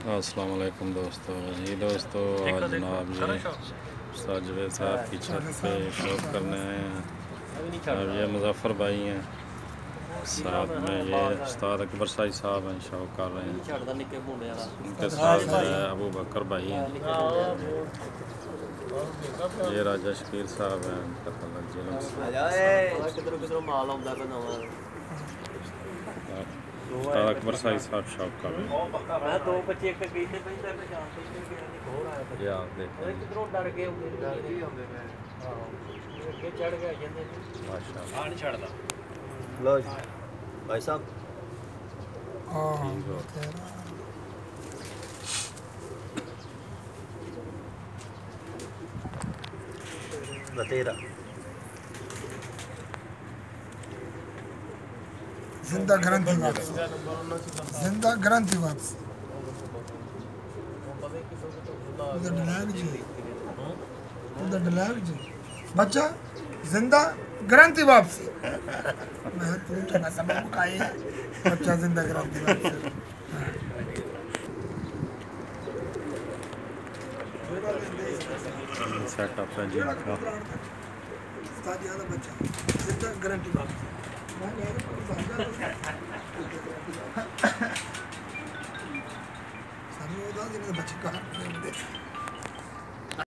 अस्सलाम वालेकुम दोस्तों। जी दोस्तों, आज जनाब ये उस्ताद जवेद साहब की छत पे शौक करने आए हैं। अब ये मुजफ्फर भाई हैं, साथ में ये उस्ताद अकबर साहब हैं, शौक कर रहे हैं। उनके साथ अबू बकर भाई हैं, ये राजा शकीर साहब हैं, उनका तल्लुक जिलम से। उस्ताद अकबर साहब शौक कर रहे हैं। ये आप देखते हैं माशाअल्लाह। लो भाई साहब बतेरा जिंदा ग्रंथि वापस, जिंदा ग्रंथि वापस। उधर डलाग जी, उधर डलाग जी, बच्चा जिंदा ग्रंथि वापसी। मैं तू चना सबक खाए बच्चा जिंदा ग्रंथि वापसी। सेटअप है जी इनका। उस्ताद याद है बच्चा जिंदा ग्रंथि वापसी। सामने उदास बच्चे कहाँ